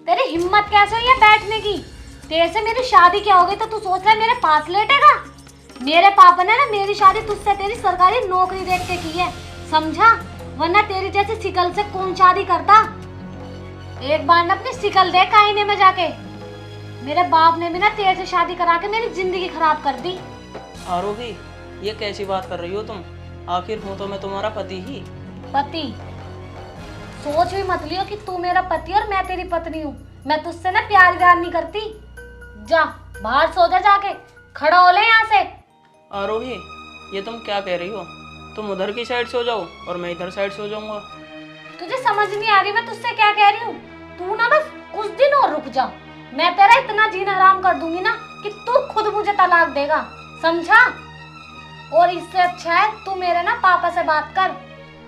तेरी हिम्मत कैसे हुई है बैठने की? तेरे से मेरी शादी क्या हो गई तो तू सोच रहा है मेरे पास लेटेगा? मेरे पापा ने ना मेरी शादी तुझसे तेरी सरकारी नौकरी देख के की है, समझा? वरना तेरी जैसी शिकल से कौन शादी करता? एक बार ना अपनी शिकल देख आईने में जाके। मेरे बाप ने भी ना तेरे से शादी करा के मेरी जिंदगी खराब कर दी। आरोही, ये कैसी बात कर रही हो तुम? आखिर हूँ तो मैं तुम्हारा पति ही। पति? सोच भी मत लियो कि तू मेरा पति और मैं तेरी पत्नी हूँ। मैं तुझसे ना प्यार व्यार नहीं करती। जा बाहर सो जा, जाके खड़ा हो ले यहाँ से। आरोही, ये तुम क्या कह रही हो? तुम उधर की साइड सो जाओ और मैं इधर साइड सो जाऊंगा। तुझे समझ नहीं आ रही मैं तुझसे क्या कह रही हूँ? तू ना बस कुछ दिन और रुक जा। मैं तेरा इतना जीना हराम कर दूंगी ना कि तू खुद मुझे तलाक देगा, समझा? और इससे अच्छा है तू मेरे ना पापा से बात कर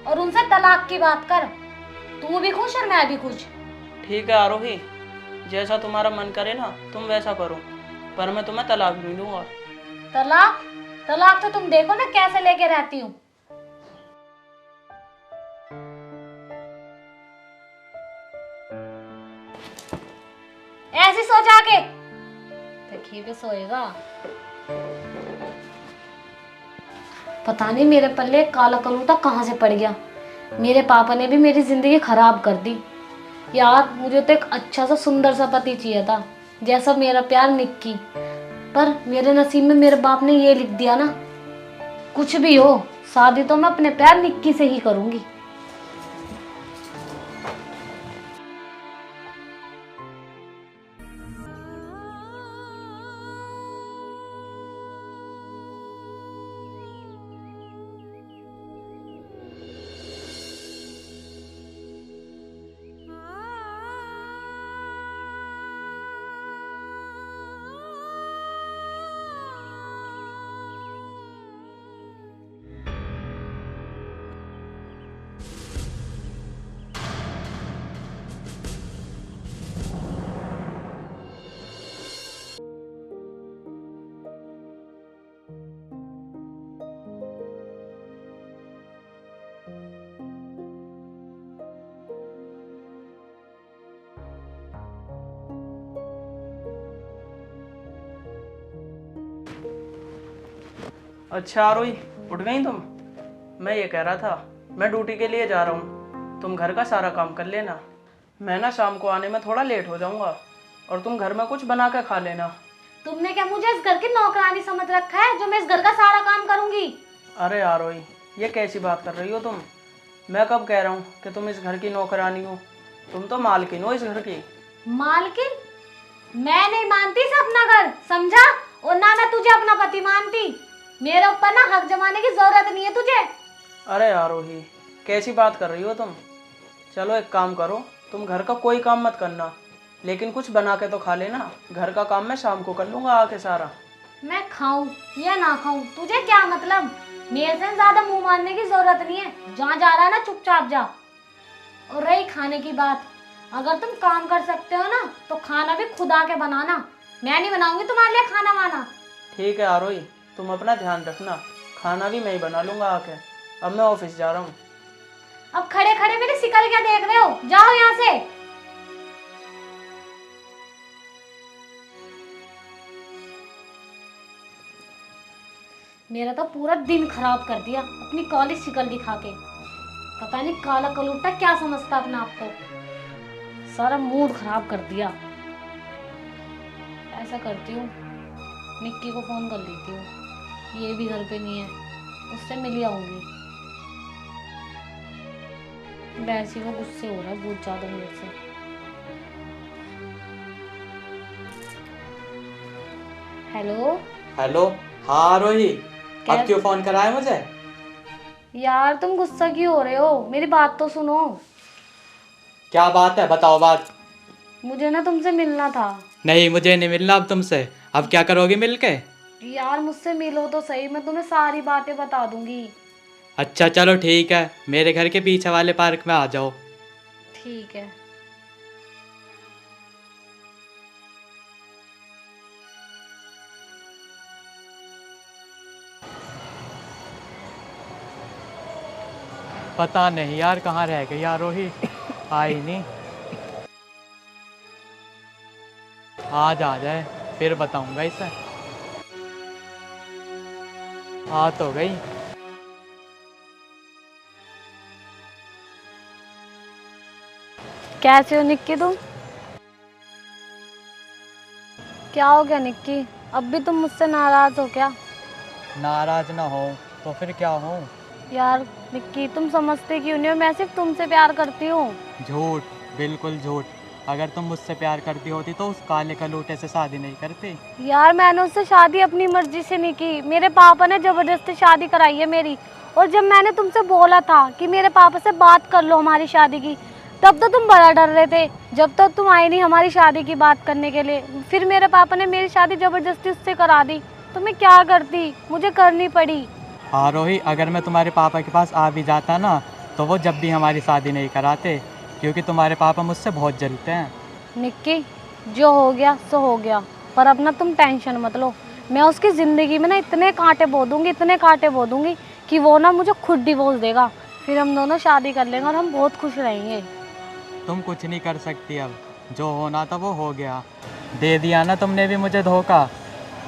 और उनसे तलाक की बात कर। तू भी खुश और मैं भी खुश। ठीक है आरोही, जैसा तुम्हारा मन करे ना तुम वैसा करो, पर मैं तुम्हें तलाक नहीं दूंगा। तलाक? तलाक तो तुम देखो ना कैसे लेके रहती हूँ। ऐसी सो जाके। तकिए पे सोएगा। पता नहीं मेरे पल्ले काला कलूटा कहाँ से पड़ गया। मेरे पापा ने भी मेरी जिंदगी खराब कर दी। यार मुझे तो एक अच्छा सा सुंदर सा पति चाहिए था, जैसा मेरा प्यार निक्की। पर मेरे नसीब में मेरे बाप ने ये लिख दिया ना, कुछ भी हो शादी तो मैं अपने प्यार निक्की से ही करूंगी। अच्छा आरोही, उठ गई तुम? मैं ये कह रहा था, मैं ड्यूटी के लिए जा रहा हूँ, तुम घर का सारा काम कर लेना। मैं ना शाम को आने में थोड़ा लेट हो जाऊंगा और तुम घर में कुछ बना के खा लेना। तुमने क्या मुझे इस घर की नौकरानी समझ रखा है जो मैं इस घर का सारा काम करूंगी? अरे आरोही, ये कैसी बात कर रही हो तुम? मैं कब कह रहा हूँ कि तुम इस घर की नौकरानी हो? तुम तो मालकिन हो इस घर की। मालकिन? मैं नहीं मानती इसे अपना घर, समझा? और ना मैं तुझे अपना पति मानती। मेरे ऊपर ना हक जमाने की जरूरत नहीं है तुझे। अरे आरोही, कैसी बात कर रही हो तुम? चलो एक काम करो, तुम घर का कोई काम मत करना, लेकिन कुछ बना के तो खा लेना। घर का काम मैं शाम को कर लूँगा आके सारा। मैं खाऊं या ना खाऊं तुझे क्या मतलब? मेरे से ज्यादा मुंह मारने की जरूरत नहीं है। जहाँ जा रहा है ना चुपचाप जा। और रही खाने की बात, अगर तुम काम कर सकते हो ना तो खाना भी खुद आके बनाना। मैं नहीं बनाऊंगी तुम्हारे लिए खाना वाना। ठीक है आरोही, तुम अपना ध्यान रखना, खाना भी मैं ही बना लूँगा आके। अब मैं ऑफिस जा रहा हूँ। अब खड़े खड़े मेरी शिकल क्या देख रहे हो? जाओ यहाँ से। मेरा तो पूरा दिन खराब कर दिया अपनी काली शिकल दिखा के। पता नहीं काला कलूटा क्या समझता अपने आप को। सारा मूड खराब कर दिया। ऐसा करती हूँ, निक्की को फोन कर लेती हूँ। ये भी घर पे नहीं है, उससे मिल ही आऊंगी। वैसे वो गुस्से हो रहा है बहुत ज्यादा मेरे से। हेलो। हेलो। हाँ आरोही, अब क्यों कैसे? फोन करा है मुझे? यार तुम गुस्सा क्यों हो रहे हो? मेरी बात तो सुनो। क्या बात है, बताओ बात। मुझे ना तुमसे मिलना था। नहीं, मुझे नहीं मिलना अब तुमसे। अब क्या करोगे मिलके? यार मुझसे मिलो तो सही, मैं तुम्हें सारी बातें बता दूंगी। अच्छा चलो ठीक है, मेरे घर के पीछे वाले पार्क में आ जाओ। ठीक है। पता नहीं यार कहाँ रह गई आरोही, आई नहीं। आज आ जाए फिर बताऊंगा इसे। आ तो गई। कैसे हो निक्की तुम? क्या हो गया निक्की? अब भी तुम मुझसे नाराज हो क्या? नाराज ना हो तो फिर क्या हो? यार निक्की, तुम समझते क्यों नहीं हो? मैं सिर्फ तुमसे प्यार करती हूँ। झूठ, बिल्कुल झूठ। अगर तुम मुझसे प्यार करती होती तो उस काले कलूटे से शादी नहीं करती। यार मैंने उससे शादी अपनी मर्जी से नहीं की, मेरे पापा ने जबरदस्ती शादी कराई है मेरी। और जब मैंने तुमसे बोला था कि मेरे पापा से बात कर लो हमारी शादी की, तब तो तुम बड़ा डर रहे थे। जब तक तुम आई नहीं हमारी शादी की बात करने के लिए, फिर मेरे पापा ने मेरी शादी जबरदस्ती उससे करा दी। तो मैं क्या करती, मुझे करनी पड़ी। आरोही, अगर मैं तुम्हारे पापा के पास आ भी जाता ना तो वो जब भी हमारी शादी नहीं कराते, क्योंकि तुम्हारे पापा मुझसे बहुत जलते हैं। निक्की, जो हो गया सो हो गया, पर अब ना तुम टेंशन मत लो। मैं उसकी ज़िंदगी में ना इतने कांटे बो दूंगी, इतने कांटे बो दूंगी कि वो ना मुझे खुद डिवोर्स देगा। फिर हम दोनों शादी कर लेंगे और हम बहुत खुश रहेंगे। तुम कुछ नहीं कर सकती अब। जो होना था वो हो गया। दे दिया ना तुमने भी मुझे धोखा।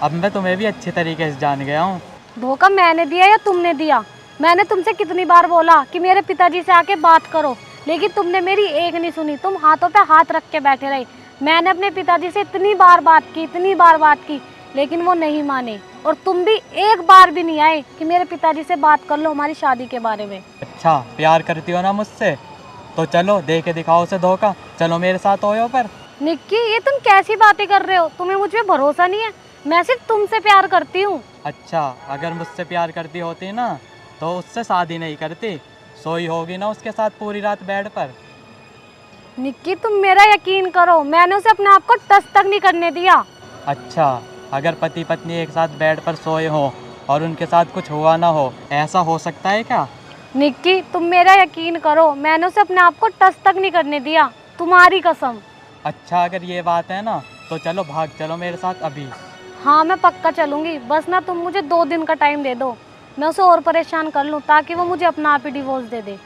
अब मैं तुम्हें भी अच्छे तरीके से जान गया हूँ। धोखा मैंने दिया या तुमने दिया? मैंने तुमसे कितनी बार बोला कि मेरे पिताजी से आके बात करो, लेकिन तुमने मेरी एक नहीं सुनी। तुम हाथों पे हाथ रख के बैठे रहे। मैंने अपने पिताजी से इतनी बार बात की, इतनी बार बात की, लेकिन वो नहीं माने। और तुम भी एक बार भी नहीं आए कि मेरे पिताजी से बात कर लो हमारी शादी के बारे में। अच्छा, प्यार करती हो ना मुझसे? तो चलो दे के दिखाओ उसे धोखा। चलो मेरे साथ ओयो पर। निक्की, ये तुम कैसी बातें कर रहे हो? तुम्हें मुझ पे भरोसा नहीं है? मैं सिर्फ तुमसे प्यार करती हूँ। अच्छा, अगर मुझसे प्यार करती होती ना तो उससे शादी नहीं करती। सोई होगी ना उसके साथ पूरी रात बेड पर। निक्की, तुम मेरा यकीन करो, मैंने उसे अपने आप को टच तक नहीं करने दिया। अच्छा, अगर पति पत्नी एक साथ बेड पर सोए हो और उनके साथ कुछ हुआ ना हो, ऐसा हो सकता है क्या? निक्की, तुम मेरा यकीन करो, मैंने उसे अपने आप को टच तक नहीं करने दिया, तुम्हारी कसम। अच्छा, अगर ये बात है ना तो चलो भाग चलो मेरे साथ अभी। हाँ, मैं पक्का चलूंगी, बस ना तुम मुझे 2 दिन का टाइम दे दो। मैं उसे और परेशान कर लूँ ताकि वो मुझे अपना आप ही डिवोर्स दे दे।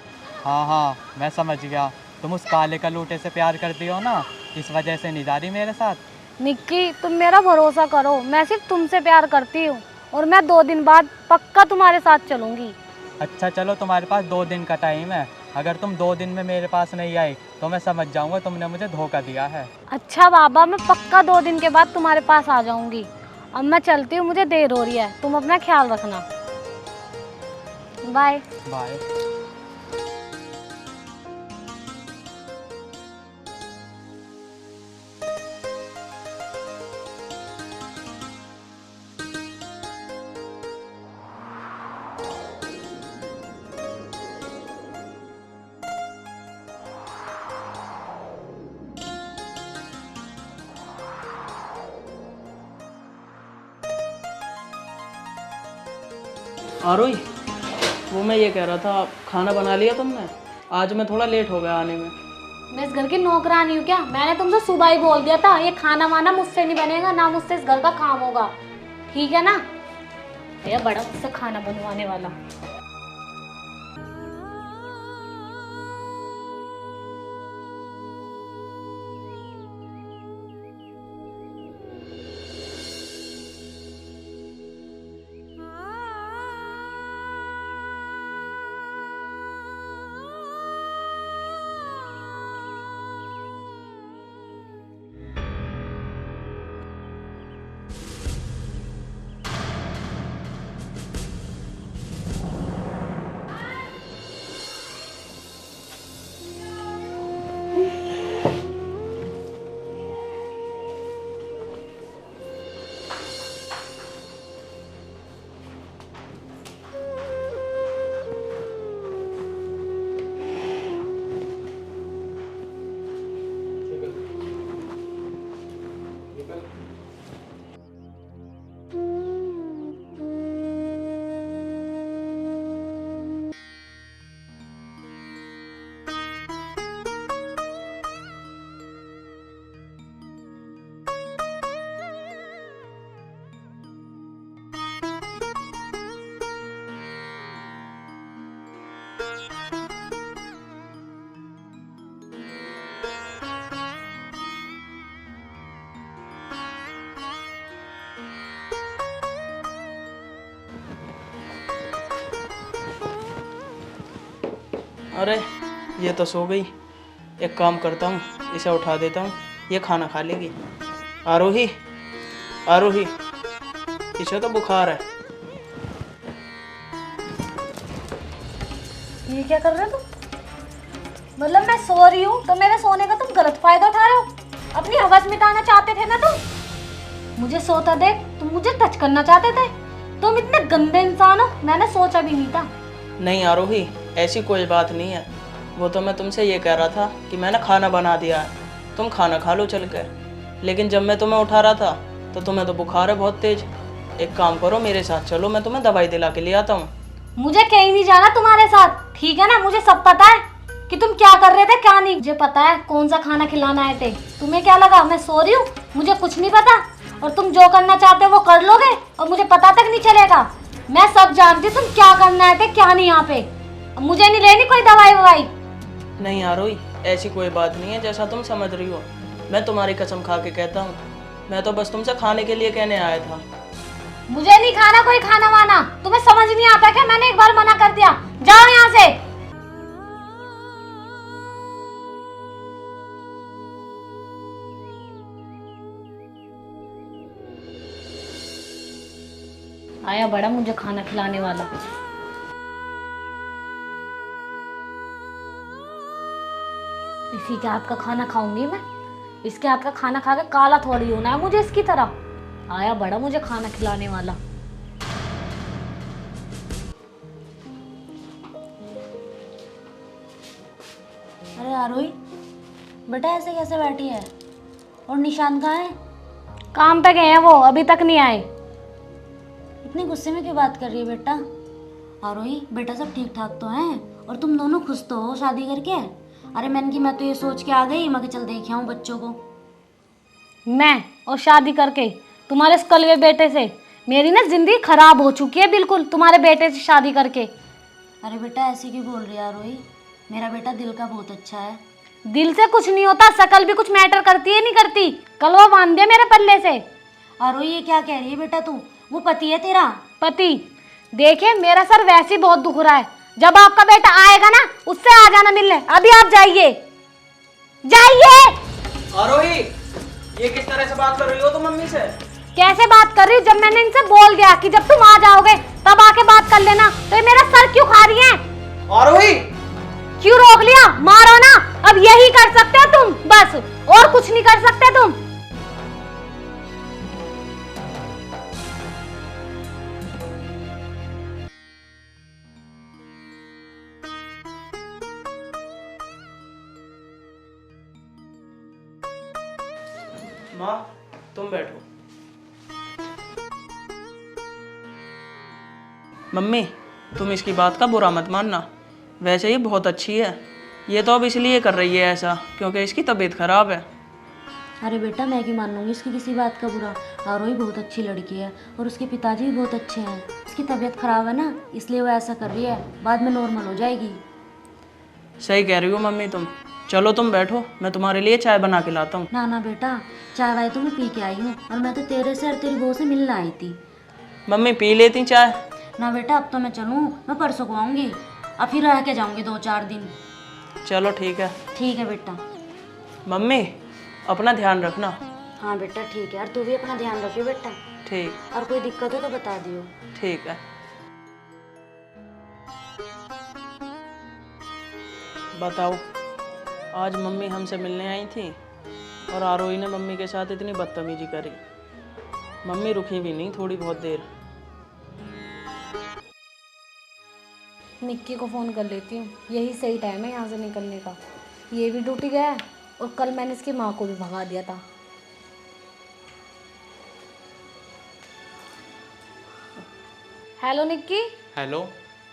हाँ हाँ, मैं समझ गया। तुम उस काले कलूटे से प्यार करती हो ना, इस वजह से नहीं जा रही मेरे साथ। निक्की, तुम मेरा भरोसा करो, मैं सिर्फ तुमसे प्यार करती हूँ और मैं 2 दिन बाद पक्का तुम्हारे साथ चलूंगी। अच्छा चलो, तुम्हारे पास 2 दिन का टाइम है। अगर तुम 2 दिन में मेरे पास नहीं आई तो मैं समझ जाऊंगा तुमने मुझे धोखा दिया है। अच्छा बाबा, मैं पक्का 2 दिन के बाद तुम्हारे पास आ जाऊंगी। अब मैं चलती हूँ, मुझे देर हो रही है, तुम अपना ख्याल रखना। बाय। बाय। आरोही, वो मैं ये कह रहा था, खाना बना लिया तुमने? आज मैं थोड़ा लेट हो गया आने में। मैं इस घर की नौकरानी हूँ क्या? मैंने तुमसे सुबह ही बोल दिया था ये खाना वाना मुझसे नहीं बनेगा, ना मुझसे इस घर का काम होगा, ठीक है ना? ये बड़ा मुझसे खाना बनवाने वाला। अरे ये तो सो गई। एक काम करता हूँ, इसे उठा देता हूँ, ये खाना खा लेगी। आरोही, आरोही, इसे तो बुखार है। ये क्या कर रहे हो तुम? मतलब मैं सो रही हूँ तो मेरे सोने का तुम गलत फायदा उठा रहे हो। अपनी हवस मिटाना चाहते थे ना तुम। मुझे सोता देख तुम मुझे टच करना चाहते थे। तुम इतने गंदे इंसान हो, मैंने सोचा भी नहीं था। नहीं आरोही, ऐसी कोई बात नहीं है। वो तो मैं तुमसे ये कह रहा था कि मैंने खाना बना दिया है, तुम खाना खा लो चल कर। लेकिन जब मैं तुम्हें उठा रहा था तो तुम्हें तो बुखार है बहुत तेज। एक काम करो, मेरे साथ चलो, मैं तुम्हें दवाई दिला के ले आता हूँ। मुझे कहीं नहीं जाना तुम्हारे साथ, ठीक है ना? मुझे सब पता है कि तुम क्या कर रहे थे क्या नहीं। मुझे पता है कौन सा खाना खिलाना आए थे। तुम्हें क्या लगा मैं सो रही हूँ? मुझे कुछ नहीं पता। और तुम जो करना चाहते हो वो कर लोगे और मुझे पता तक नहीं चलेगा। मैं सब जानती हूँ तुम क्या करना आए थे क्या नहीं यहाँ पे। मुझे नहीं लेनी कोई दवाई ववाई। नहीं आरोही, ऐसी कोई बात नहीं है जैसा तुम समझ रही हो। मैं तुम्हारी कसम खा के कहता हूँ, मैं तो बस तुमसे खाने के लिए कहने आया था। मुझे नहीं खाना कोई खाना वाना। तुम्हें समझ नहीं आता क्या? मैंने एक बार मना कर दिया, जाओ यहाँ से। आया बड़ा मुझे खाना खिलाने वाला। इसी के हाथ का खाना खाऊंगी मैं। इसके हाथ का खाना खा के काला थोड़ी होना है मुझे इसकी तरह। आया बड़ा मुझे खाना खिलाने वाला। अरे आरोही, बेटा ऐसे कैसे बैठी है? और निशान कहाँ है? काम पे गए हैं वो, अभी तक नहीं आए। इतने गुस्से में क्यों बात कर रही है बेटा? आरोही बेटा सब ठीक ठाक तो हैं और तुम दोनों खुश तो हो शादी करके? अरे मैं तो ये सोच के आ गई मैं कि चल देख आऊं बच्चों को। मैं और शादी करके तुम्हारे इस कलवे बेटे से मेरी ना जिंदगी खराब हो चुकी है बिल्कुल, तुम्हारे बेटे से शादी करके। अरे बेटा ऐसे क्यों बोल रही है आरोही? मेरा बेटा दिल का बहुत अच्छा है। दिल से कुछ नहीं होता, शकल भी कुछ मैटर करती है नहीं करती। कल वो बांध दिया मेरे पल्ले से। आरोही ये क्या कह रही है बेटा तू? वो पति है तेरा? पति? देखिए मेरा सर वैसे ही बहुत दुख रहा है। जब आपका बेटा आएगा ना उससे आ जाना मिलने। अभी आप जाइए, जाइए। आरोही, ये किस तरह से बात कर रही हो तुम मम्मी से? कैसे बात कर रही हूँ? जब मैंने इनसे बोल दिया कि जब तुम आ जाओगे तब आके बात कर लेना, तो ये मेरा सर क्यों खा रही हैं? आरोही, क्यों रोक लिया? मारो ना। अब यही कर सकते हो तुम बस, और कुछ नहीं कर सकते तुम। माँ तुम बैठो। मम्मी तुम इसकी बात का बुरा मत मानना, वैसे ये बहुत अच्छी है। ये तो अब इसलिए कर रही है ऐसा क्योंकि इसकी तबीयत खराब है। अरे बेटा मैं क्यों मानूंगी इसकी किसी बात का बुरा? आरोही बहुत अच्छी लड़की है और उसके पिताजी भी बहुत अच्छे हैं। उसकी तबीयत खराब है ना, इसलिए वो ऐसा कर रही है। बाद में नॉर्मल हो जाएगी। सही कह रही हो मम्मी तुम। चलो तुम बैठो, मैं तुम्हारे लिए चाय बना के लाता हूँ। ना ना बेटा, चाय वाय तो मैं पी के आई हूँ और मैं तो तेरे से और तेरी बहू से मिलने आई थी। मम्मी पी लेती चाय? ना बेटा अब तो मैं चलूँ, मैं परसों को आऊँगी। अब फिर रह के जाऊँगी 2-4 दिन। चलो ठीक है। ठीक है बेटा। मम्मी अपना ध्यान रखना। हाँ बेटा ठीक है। और तू भी अपना ध्यान रखियो बेटा। ठीक। और कोई दिक्कत हो तो बता दियो। ठीक है। बताओ, आज मम्मी हमसे मिलने आई थी और आरोही ने मम्मी के साथ इतनी बदतमीजी करी। मम्मी रुकी भी नहीं थोड़ी बहुत देर। निक्की को फ़ोन कर लेती हूँ, यही सही टाइम है यहाँ से निकलने का। ये भी ड्यूटी गया है और कल मैंने इसकी माँ को भी भगा दिया था। हेलो निक्की। हेलो।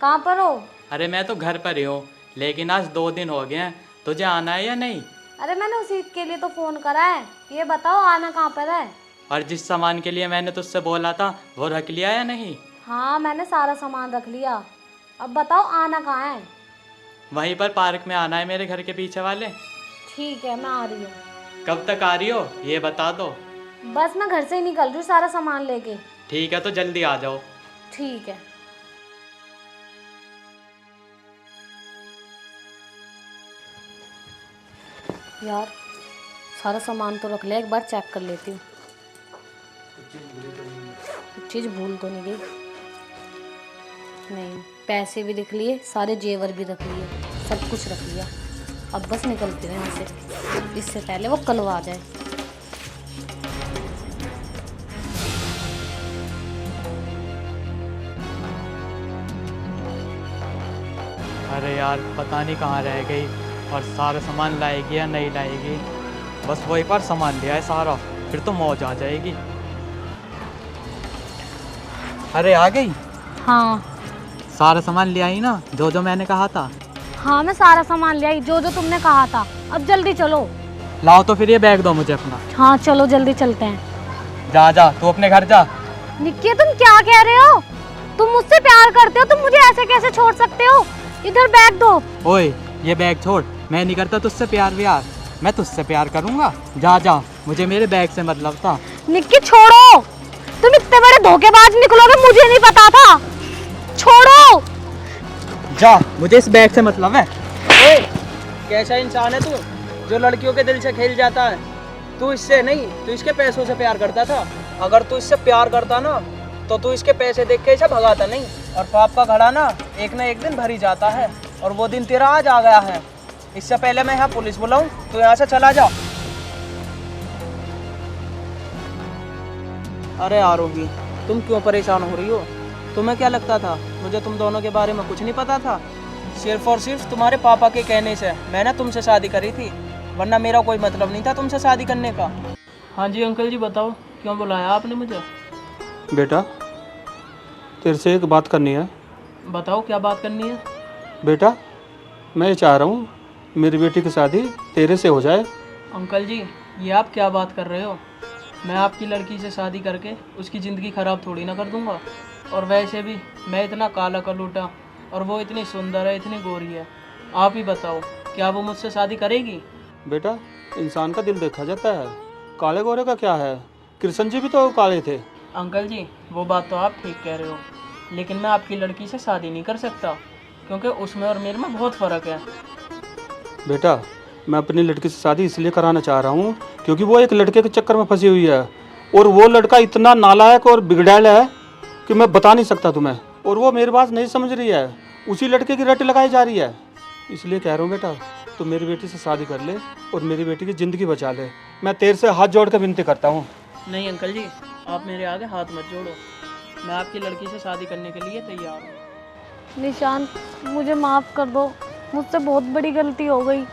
कहाँ पर हो? अरे मैं तो घर पर ही हूँ, लेकिन आज 2 दिन हो गए हैं। तुझे आना है या नहीं? अरे मैंने उसी के लिए तो फ़ोन करा है। ये बताओ आना कहाँ पर है? और जिस सामान के लिए मैंने तुझसे बोला था वो रख लिया या नहीं? हाँ मैंने सारा सामान रख लिया। अब बताओ आना कहाँ है? वहीं पर पार्क में आना है, मेरे घर के पीछे वाले। ठीक है मैं आ रही हूँ। कब तक आ रही हो ये बता दो। बस मैं घर से ही निकल रही हूँ सारा सामान लेके। ठीक है तो जल्दी आ जाओ। ठीक है। यार सारा सामान तो रख लिया, एक बार चेक कर लेती हूँ। कुछ चीज़ भूल तो नहीं गई? नहीं, पैसे भी रख लिए, सारे जेवर भी रख लिए, सब कुछ रख लिया। अब बस निकलती रहे यहाँ से, इससे पहले वो कल आ जाए। अरे यार पता नहीं कहाँ रह गई, और सारा सामान लाएगी या नहीं लाएगी। बस वो एक बार सामान लिया है सारा, फिर तो मौज आ जाएगी। अरे आ गई? हाँ सारा सामान ले आई ना, जो जो मैंने कहा था? हाँ, मैं सारा सामान ले आई जो जो तुमने कहा था। अब जल्दी चलो। लाओ तो फिर ये बैग दो मुझे अपना। हाँ चलो जल्दी चलते हैं। जा जा, तू अपने घर जा। निक्की तुम क्या कह रहे हो? तुम मुझसे प्यार करते हो, तुम मुझे ऐसे कैसे छोड़ सकते हो? इधर बैग दो। ओए ये बैग छोड़, मैं नहीं करता तुझसे प्यार व्यार, मैं तुझसे प्यार करूंगा। जा जा, मुझे मेरे बैग से मतलब था। निक्की छोड़ो, तुम इतने बड़े धोखेबाज निकलोगे मुझे नहीं पता था। छोड़ो। जा, मुझे इस बैग से मतलब है। ओए, कैसा इंसान है तू जो लड़कियों के दिल से खेल जाता है? तू इससे नहीं, तू इसके पैसों से प्यार करता था। अगर तू इससे प्यार करता ना तो तू इसके पैसे देख के इसे भगाता नहीं। और पाप का घड़ा ना एक दिन भर ही जाता है, और वो दिन तेरा आज आ गया है। इससे पहले मैं यहाँ पुलिस बुलाऊं, तू यहाँ से चला जा। अरे आरोही, तुम क्यों परेशान हो रही हो? तुम्हें क्या लगता था मुझे तुम दोनों के बारे में कुछ नहीं पता था? सिर्फ और सिर्फ तुम्हारे पापा के कहने से मैंने तुमसे शादी करी थी, वरना मेरा कोई मतलब नहीं था तुमसे शादी करने का। हाँ जी अंकल जी, बताओ क्यों बुलाया आपने मुझे? बेटा तेरे से एक बात करनी है। बताओ क्या बात करनी है? बेटा मैं ये चाह रहा हूँ मेरी बेटी की शादी तेरे से हो जाए। अंकल जी, ये आप क्या बात कर रहे हो? मैं आपकी लड़की से शादी करके उसकी ज़िंदगी ख़राब थोड़ी ना कर दूंगा। और वैसे भी मैं इतना काला कलूटा और वो इतनी सुंदर है, इतनी गोरी है। आप ही बताओ, क्या वो मुझसे शादी करेगी? बेटा इंसान का दिल देखा जाता है, काले गोरे का क्या है? कृष्ण जी भी तो काले थे। अंकल जी, वो बात तो आप ठीक कह रहे हो, लेकिन मैं आपकी लड़की से शादी नहीं कर सकता, क्योंकि उसमें और मेरे में बहुत फ़र्क है। बेटा मैं अपनी लड़की से शादी इसलिए कराना चाह रहा हूँ क्योंकि वो एक लड़के के चक्कर में फंसी हुई है, और वो लड़का इतना नालायक और बिगड़ैल है कि मैं बता नहीं सकता तुम्हें। और वो मेरी बात नहीं समझ रही है, उसी लड़के की रट लगाई जा रही है। इसलिए कह रहा हूँ बेटा तू मेरी बेटी से शादी कर ले और मेरी बेटी की ज़िंदगी बचा ले। मैं तेरे से हाथ जोड़ कर विनती करता हूँ। नहीं अंकल जी, आप मेरे आगे हाथ मत जोड़ो, मैं आपकी लड़की से शादी करने के लिए तैयार हूँ। निशान, मुझे माफ़ कर दो, मुझसे बहुत बड़ी गलती हो गई।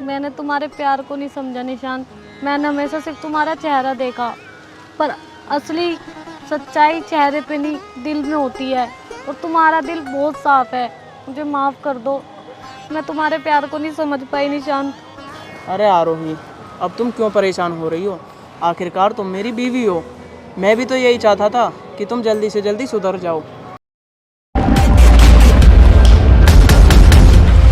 मैंने तुम्हारे प्यार को नहीं समझा निशान। मैंने हमेशा सिर्फ तुम्हारा चेहरा देखा, पर असली सच्चाई चेहरे पे नहीं दिल में होती है, और तुम्हारा दिल बहुत साफ है। मुझे माफ़ कर दो, मैं तुम्हारे प्यार को नहीं समझ पाई निशान। अरे आरोही, अब तुम क्यों परेशान हो रही हो? आखिरकार तुम मेरी बीवी हो। मैं भी तो यही चाहता था कि तुम जल्दी से जल्दी सुधर जाओ।